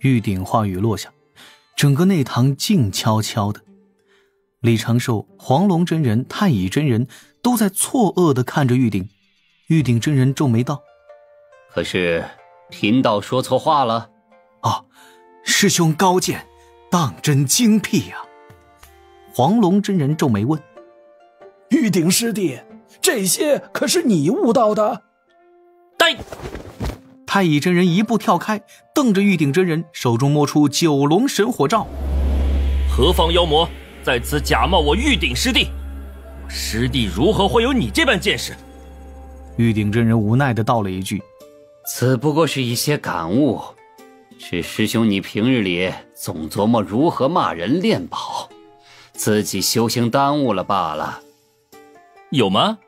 玉鼎话语落下，整个内堂静悄悄的。李长寿、黄龙真人、太乙真人都在错愕地看着玉鼎。玉鼎真人皱眉道：可是贫道说错话了？哦，师兄高见，当真精辟呀。黄龙真人皱眉问：玉鼎师弟，这些可是你悟到的？呆！太乙真人一步跳开，瞪着玉鼎真人，手中摸出九龙神火罩。何方妖魔在此假冒我玉鼎师弟？我师弟如何会有你这般见识？玉鼎真人无奈地道了一句：此不过是一些感悟，是师兄你平日里总琢磨如何骂人练宝，自己修行耽误了罢了。有吗？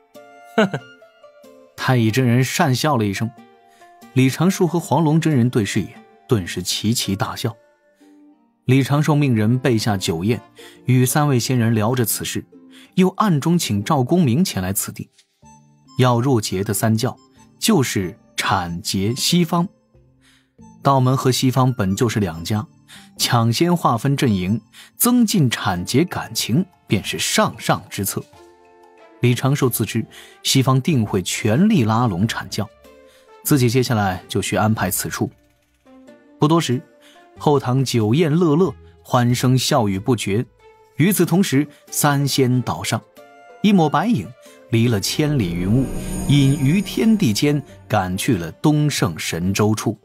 呵呵。太乙真人讪笑了一声。李长寿和黄龙真人对视一眼，顿时齐齐大笑。李长寿命人备下酒宴，与三位仙人聊着此事，又暗中请赵公明前来此地。要入劫的三教就是阐劫西方，道门和西方本就是两家，抢先划分阵营，增进阐劫感情，便是上上之策。李长寿自知西方定会全力拉拢阐教，自己接下来就需安排此处。不多时，后堂酒宴乐乐，欢声笑语不绝。与此同时，三仙岛上一抹白影离了千里云雾，隐于天地间，赶去了东胜神州处。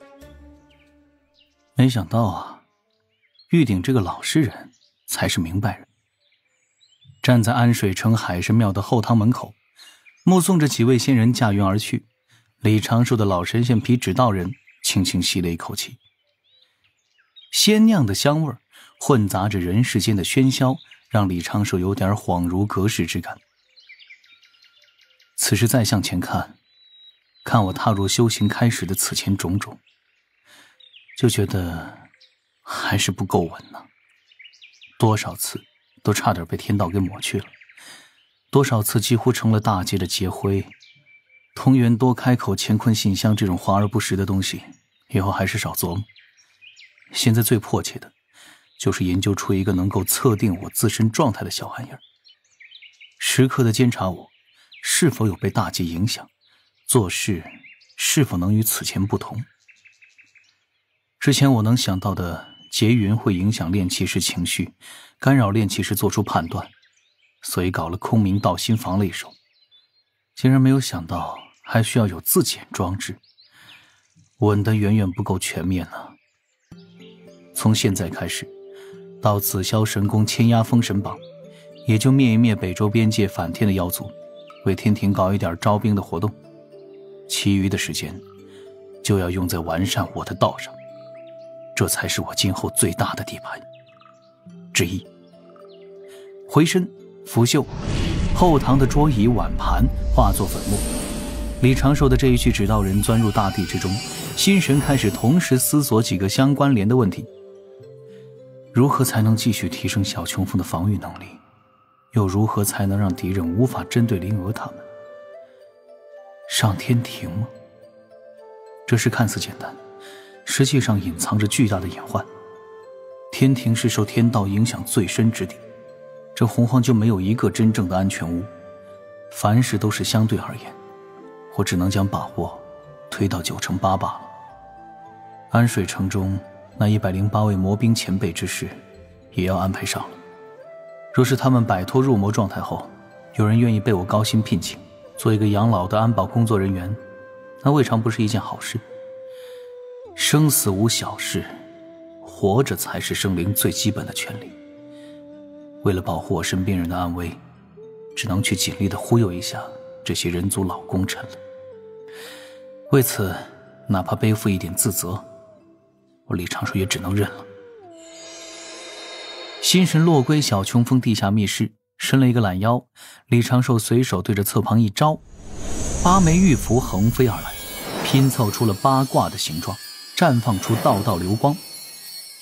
没想到啊，玉鼎这个老实人才是明白人。站在安水城海神庙的后堂门口，目送着几位仙人驾云而去，李长寿的老神仙皮指道人轻轻吸了一口气。鲜酿的香味混杂着人世间的喧嚣，让李长寿有点恍如隔世之感。此时再向前看，看我踏入修行开始的此前种种，就觉得还是不够稳呢。多少次都差点被天道给抹去了，多少次几乎成了大劫的劫灰。同源多开口乾坤信箱这种华而不实的东西，以后还是少琢磨。现在最迫切的就是研究出一个能够测定我自身状态的小玩意儿，时刻的监察我是否有被大劫影响，做事是否能与此前不同。之前我能想到的劫云会影响炼气师情绪，干扰炼气师做出判断，所以搞了空明道心防了一手。竟然没有想到还需要有自检装置，稳得远远不够全面呢。从现在开始，到紫霄神宫牵压封神榜，也就灭一灭北周边界反天的妖族，为天庭搞一点招兵的活动，其余的时间就要用在完善我的道上，这才是我今后最大的地盘之一。回身拂袖，后堂的桌椅碗盘化作粉末。李长寿的这一句指道人钻入大地之中，心神开始同时思索几个相关联的问题：如何才能继续提升小琼峰的防御能力？又如何才能让敌人无法针对灵娥他们？上天庭吗？这事看似简单，实际上隐藏着巨大的隐患。天庭是受天道影响最深之地，这洪荒就没有一个真正的安全屋，凡事都是相对而言，我只能将把握推到9成8罢了。安水城中那108位魔兵前辈之事也要安排上了。若是他们摆脱入魔状态后，有人愿意被我高薪聘请，做一个养老的安保工作人员，那未尝不是一件好事。生死无小事，活着才是生灵最基本的权利。为了保护我身边人的安危，只能去尽力地忽悠一下这些人族老功臣了。为此，哪怕背负一点自责，我李长寿也只能认了。心神落归小琼峰地下密室，伸了一个懒腰，李长寿随手对着侧旁一招，8枚玉符横飞而来，拼凑出了8卦的形状，绽放出道道流光。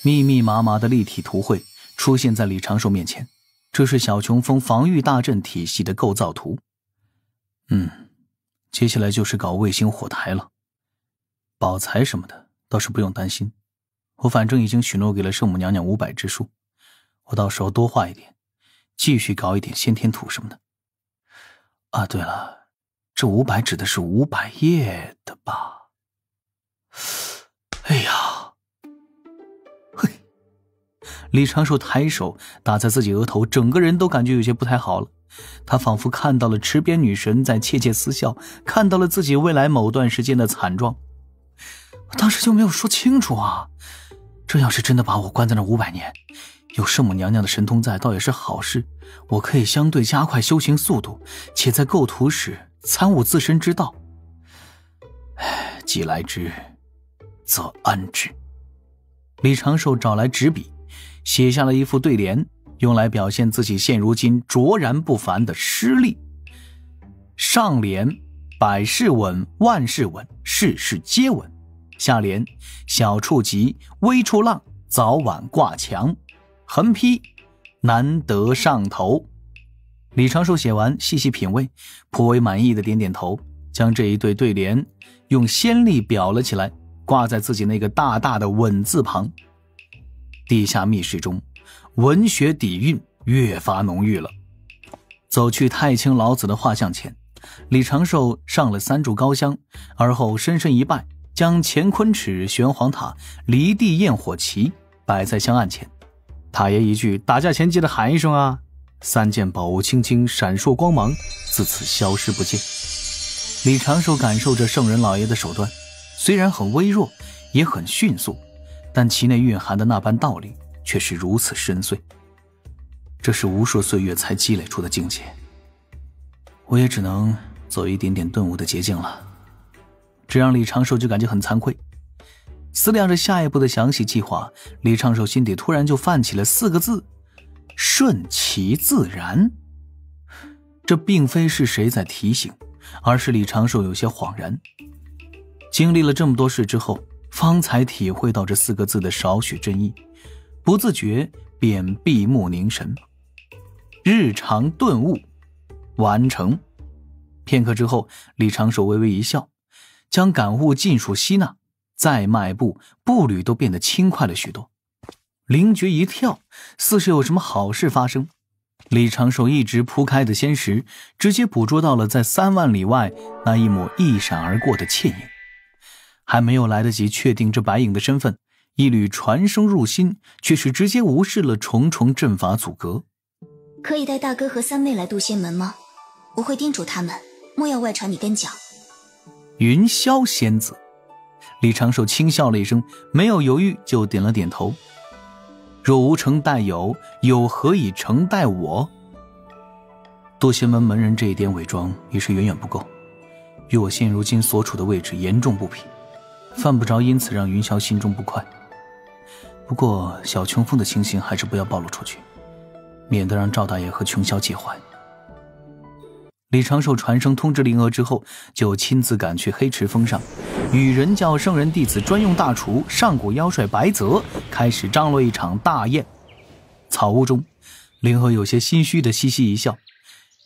密密麻麻的立体图绘出现在李长寿面前，这是小琼峰防御大阵体系的构造图。接下来就是搞卫星火台了。宝材什么的倒是不用担心，我反正已经许诺给了圣母娘娘500支书，我到时候多画一点，继续搞一点先天图什么的。啊，对了，这500指的是500页的吧？哎呀，嘿！李长寿抬手打在自己额头，整个人都感觉有些不太好了。他仿佛看到了池边女神在窃窃私笑，看到了自己未来某段时间的惨状。我当时就没有说清楚啊！这要是真的把我关在那500年，有圣母娘娘的神通在，倒也是好事。我可以相对加快修行速度，且在构图时参悟自身之道。既来之，则安之。李长寿找来纸笔，写下了一副对联，用来表现自己现如今卓然不凡的诗力。上联：百事稳，万事稳，事事皆稳。下联：小处急，微处浪，早晚挂墙。横批：难得上头。李长寿写完，细细品味，颇为满意的点点头，将这一对对联用先例裱了起来，挂在自己那个大大的稳字旁。地下密室中，文学底蕴越发浓郁了。走去太清老子的画像前，李长寿上了3炷高香，而后深深一拜，将乾坤尺、玄黄塔、离地焰火旗摆在香案前。塔爷一句打架前记得喊一声啊，3件宝物轻轻闪烁光芒，自此消失不见。李长寿感受着圣人老爷的手段，虽然很微弱，也很迅速，但其内蕴含的那般道理却是如此深邃。这是无数岁月才积累出的境界，我也只能走一点点顿悟的捷径了。这让李长寿就感觉很惭愧。思量着下一步的详细计划，李长寿心底突然就泛起了4个字：顺其自然。这并非是谁在提醒，而是李长寿有些恍然。经历了这么多事之后，方才体会到这4个字的少许真意，不自觉便闭目凝神。日常顿悟完成。片刻之后，李长寿微微一笑，将感悟尽数吸纳，再迈步，步履都变得轻快了许多。灵觉一跳，似是有什么好事发生。李长寿一直铺开的仙识，直接捕捉到了在3万里外那一抹一闪而过的倩影。还没有来得及确定这白影的身份，一缕传声入心，却是直接无视了重重阵法阻隔。可以带大哥和3妹来渡仙门吗？我会叮嘱他们，莫要外传你跟讲。云霄仙子。李长寿轻笑了一声，没有犹豫就点了点头。若无诚待有，有何以诚待我？渡仙门门人这一点伪装也是远远不够，与我现如今所处的位置严重不匹，犯不着因此让云霄心中不快。不过小琼峰的情形还是不要暴露出去，免得让赵大爷和琼霄介怀。李长寿传声通知灵娥之后，就亲自赶去黑池峰上，与人教圣人弟子专用大厨上古妖帅白泽开始张罗一场大宴。草屋中，灵娥有些心虚的嘻嘻一笑。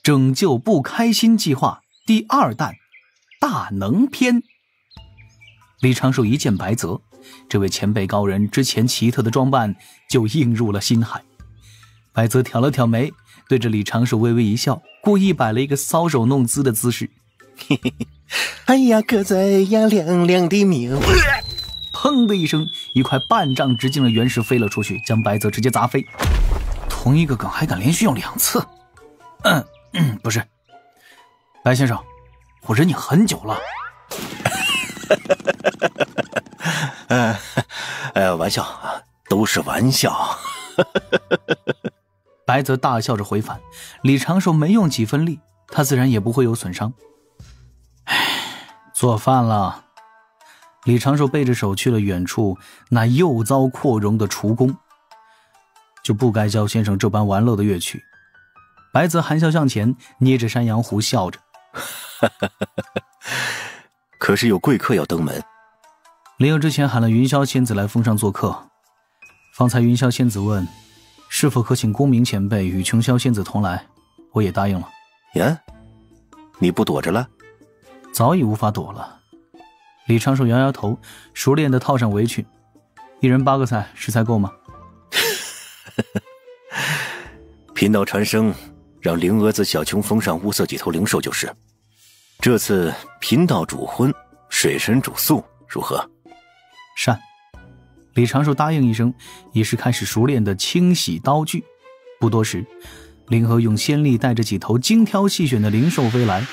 拯救不开心计划第2弹大能篇。李长寿一见白泽，这位前辈高人之前奇特的装扮就映入了心海。白泽挑了挑眉，对着李长寿微微一笑，故意摆了一个搔首弄姿的姿势。嘿嘿嘿，哎呀，可在呀亮亮的明。砰的一声，一块半丈直径的原石飞了出去，将白泽直接砸飞。同一个梗还敢连续用2次？不是，白先生，我忍你很久了。玩笑啊，都是玩笑。白泽大笑着回返，李长寿没用几分力，他自然也不会有损伤。做饭了。李长寿背着手去了远处那又遭扩容的厨宫，就不该教先生这般玩乐的乐曲。白泽含笑向前，捏着山羊胡笑着。可是有贵客要登门。灵儿之前喊了云霄仙子来峰上做客，方才云霄仙子问是否可请公明前辈与琼霄仙子同来，我也答应了。呀，你不躲着了？早已无法躲了。李长寿摇摇头，熟练地套上围裙。一人8个菜，食材够吗？贫道传声，让灵娥子小琼封上物色几头灵兽就是。这次贫道主荤，水神主素，如何？善。李长寿答应一声，已是开始熟练的清洗刀具。不多时，灵娥用仙力带着几头精挑细选的灵兽飞来，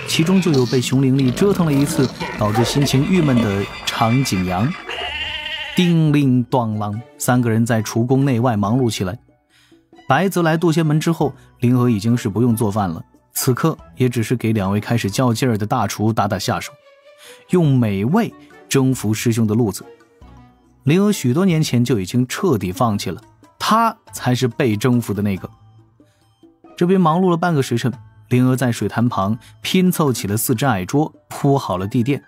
其中就有被熊灵力折腾了一次，导致心情郁闷的长颈羊。叮铃咣啷，3个人在厨宫内外忙碌起来。白泽来渡仙门之后，灵娥已经是不用做饭了，此刻也只是给2位开始较劲儿的大厨打打下手，用美味征服师兄的路子。灵娥许多年前就已经彻底放弃了，她才是被征服的那个。这边忙碌了半个时辰，灵娥在水潭旁拼凑起了4只矮桌，铺好了地垫。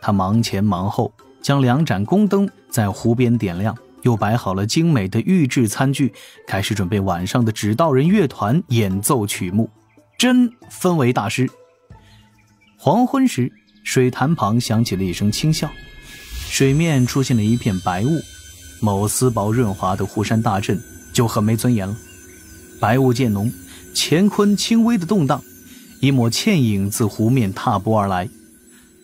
她忙前忙后，将2盏宫灯在湖边点亮，又摆好了精美的御制餐具，开始准备晚上的指道人乐团演奏曲目，真氛围大师。黄昏时，水潭旁响起了一声轻笑，水面出现了一片白雾，某丝薄润滑的湖山大阵就很没尊严了。白雾渐浓，乾坤轻微的动荡，一抹倩影自湖面踏步而来。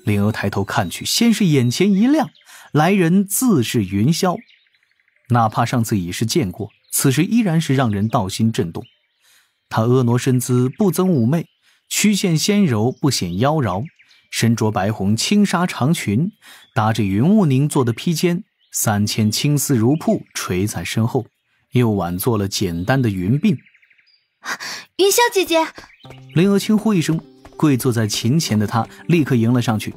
灵娥抬头看去，先是眼前一亮，来人自是云霄。哪怕上次已是见过，此时依然是让人道心震动。他婀娜身姿不增妩媚，曲线纤柔不显妖娆，身着白红轻纱长裙，搭着云雾凝做的披肩，3000青丝如瀑垂在身后，又挽做了简单的云鬓。云霄姐姐！灵娥轻呼一声，跪坐在琴前的她立刻迎了上去。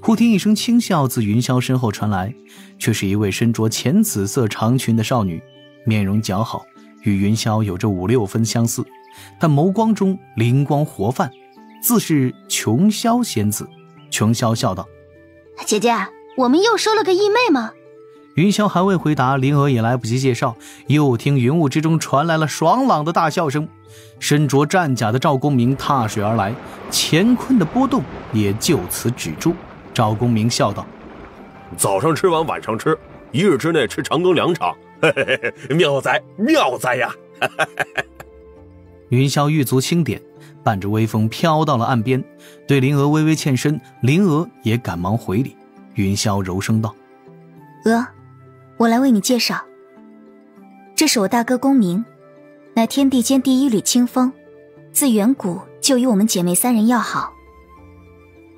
忽听一声轻笑自云霄身后传来，却是一位身着浅紫色长裙的少女，面容姣好，与云霄有着5、6分相似，但眸光中灵光活泛，自是琼霄仙子。琼霄笑道：姐姐，我们又收了个义妹吗？云霄还未回答，灵娥也来不及介绍，又听云雾之中传来了爽朗的大笑声。身着战甲的赵公明踏水而来，乾坤的波动也就此止住。赵公明笑道：早上吃完晚上吃，1日之内吃长庚2场，妙哉妙哉呀！云霄玉足轻点，伴着微风飘到了岸边，对灵娥微微欠身，灵娥也赶忙回礼。云霄柔声道：娥，我来为你介绍，这是我大哥公明，乃天地间第1缕清风，自远古就与我们姐妹3人要好。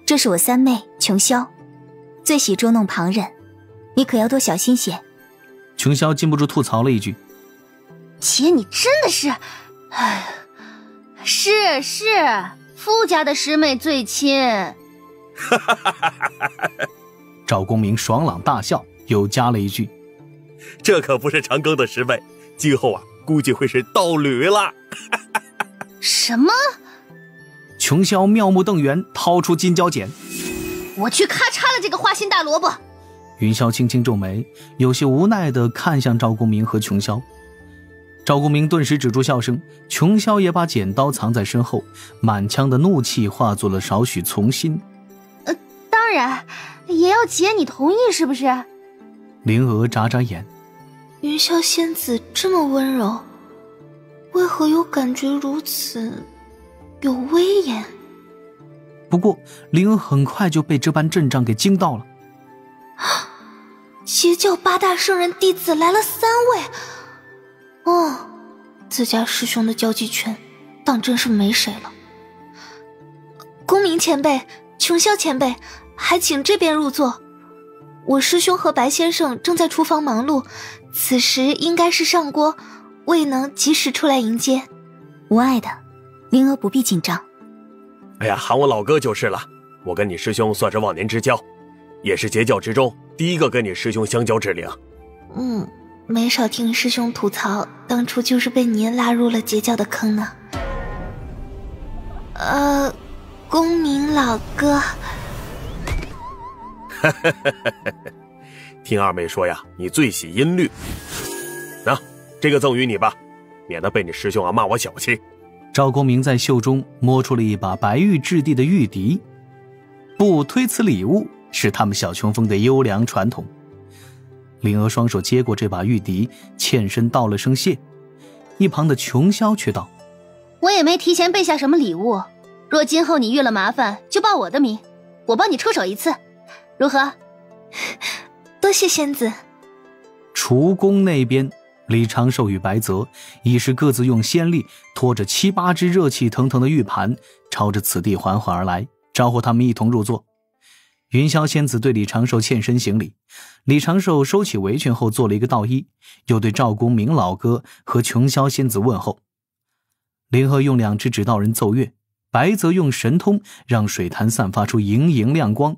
这是我3妹琼霄，最喜捉弄旁人，你可要多小心些。琼霄禁不住吐槽了一句：姐，你真的是，哎，是夫家的师妹最亲。赵公明爽朗大笑，又加了一句：这可不是长庚的师妹，今后估计会是道侣了。什么？琼霄妙目瞪圆，掏出金胶剪，我去咔嚓了这个花心大萝卜。云霄轻轻皱眉，有些无奈地看向赵公明和琼霄。赵公明顿时止住笑声，琼霄也把剪刀藏在身后，满腔的怒气化作了少许从心。当然，也要姐你同意是不是？灵娥眨眨眼，云霄仙子这么温柔，为何又感觉如此有威严？不过灵娥很快就被这般阵仗给惊到了。邪教8大圣人弟子来了3位，哦，自家师兄的交际圈当真是没谁了。公明前辈，琼霄前辈，还请这边入座。我师兄和白先生正在厨房忙碌，此时应该是上锅，未能及时出来迎接。无碍的，灵娥不必紧张。哎呀，喊我老哥就是了，我跟你师兄算是忘年之交，也是截教之中第一个跟你师兄相交之灵。没少听师兄吐槽，当初就是被您拉入了截教的坑呢。公明老哥。听二妹说呀，你最喜音律，这个赠予你吧，免得被你师兄骂我小气。赵公明在袖中摸出了一把白玉质地的玉笛，不推辞礼物是他们小琼峰的优良传统。灵娥双手接过这把玉笛，欠身道了声谢。一旁的琼霄却道：我也没提前备下什么礼物，若今后你遇了麻烦，就报我的名，我帮你出手一次，如何？多谢仙子。厨宫那边，李长寿与白泽已是各自用仙力拖着7、8只热气腾腾的玉盘，朝着此地缓缓而来，招呼他们一同入座。云霄仙子对李长寿欠身行礼，李长寿收起围裙后做了一个道揖，又对赵公明老哥和琼霄仙子问候。灵娥用2只指道人奏乐，白泽用神通让水潭散发出莹莹亮光。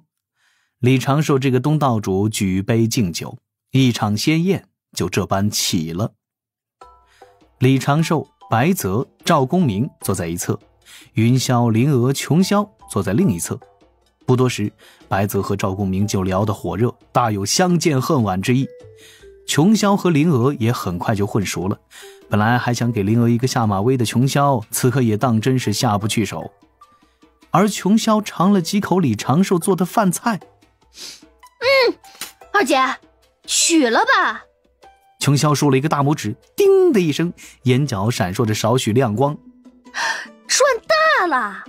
李长寿这个东道主举杯敬酒，一场仙宴就这般起了。李长寿、白泽、赵公明坐在一侧，云霄、灵娥、琼霄坐在另一侧。不多时，白泽和赵公明就聊得火热，大有相见恨晚之意。琼霄和灵娥也很快就混熟了，本来还想给灵娥一个下马威的琼霄，此刻也当真是下不去手。而琼霄尝了几口李长寿做的饭菜，二姐，许了吧？琼霄竖了一个大拇指，叮的一声，眼角闪烁着少许亮光。赚大了！